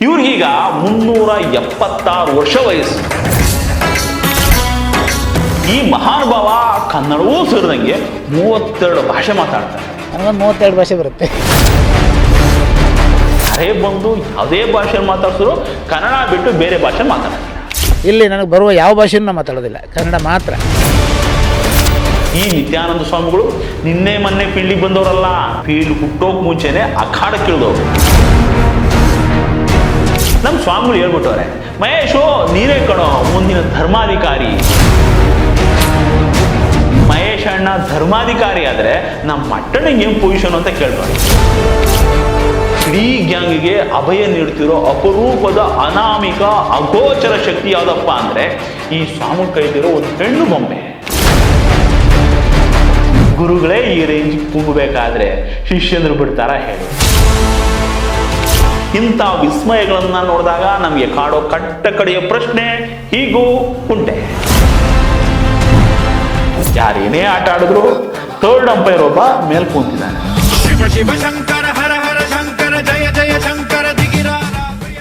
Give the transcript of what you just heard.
ಇವ್ರಿಗೀಗ 376 ವರ್ಷ ವಯಸ್ಸು. ಈ ಮಹಾನುಭಾವ ಕನ್ನಡವೂ ಸೇರಿದಂಗೆ 32 ಭಾಷೆ ಮಾತಾಡ್ತಾರೆ. ನನಗೊಂದು 32 ಭಾಷೆ ಬರುತ್ತೆ. ಯಾರೇ ಬಂದು ಯಾವುದೇ ಭಾಷೆ ಮಾತಾಡ್ಸಿದ್ರು ಕನ್ನಡ ಬಿಟ್ಟು ಬೇರೆ ಭಾಷೆ ಮಾತಾಡ್ತಾರೆ. ಇಲ್ಲಿ ನನಗೆ ಬರುವ ಯಾವ ಭಾಷೆನೂ ನಾನು ಮಾತಾಡೋದಿಲ್ಲ, ಕನ್ನಡ ಮಾತ್ರ. ಈ ನಿತ್ಯಾನಂದ ಸ್ವಾಮಿಗಳು ನಿನ್ನೆ ಮೊನ್ನೆ ಫೀಲ್ಡಿಗೆ ಬಂದವರಲ್ಲ, ಫೀಲ್ಡ್ ಹುಟ್ಟೋಕ್ ಮುಂಚೆನೆ ಅಖಾಡಕ್ಕೆ ಇಳಿದವರು. ನಮ್ಮ ಸ್ವಾಮಿಗಳು ಹೇಳ್ಬಿಟ್ಟವ್ರೆ, ಮಹೇಶು ನೀರೇ ಕಣೋ ಮುಂದಿನ ಧರ್ಮಾಧಿಕಾರಿ. ಮಹೇಶ್ ಅಣ್ಣ ಧರ್ಮಾಧಿಕಾರಿ ಆದರೆ ನಮ್ಮ ಮಟ್ಟಣಿಗೆ ಏನು ಪೊಸಿಷನ್ ಅಂತ ಕೇಳ್ತಾರೆ. ಇಡೀ ಗ್ಯಾಂಗಿಗೆ ಅಭಯ ನೀಡ್ತಿರೋ ಅಪರೂಪದ ಅನಾಮಿಕ ಅಗೋಚರ ಶಕ್ತಿ ಯಾವುದಪ್ಪ ಅಂದರೆ ಈ ಸ್ವಾಮಿ ಕೈಲಿರೋ ಒಂದು ಹೆಣ್ಣು ಬೊಂಬೆ. ಗುರುಗಳೇ ಈ ರೇಂಜ್ ಕುಂಗಬೇಕಾದ್ರೆ ಶಿಷ್ಯಂದ್ರು ಬಿಡ್ತಾರ ಹೇಳಿ. ಇಂಥ ವಿಸ್ಮಯಗಳನ್ನ ನೋಡಿದಾಗ ನಮಗೆ ಕಾಡೋ ಕಟ್ಟ ಕಡೆಯ ಪ್ರಶ್ನೆ ಹೀಗೂ ಉಂಟೆ. ಯಾರೇನೇ ಆಟ ಆಡಿದ್ರು ಥರ್ಡ್ ಅಂಪೈರ್ ಒಬ್ಬ ಮೇಲ್ ಕುಂತಿದ್ದಾನೆ.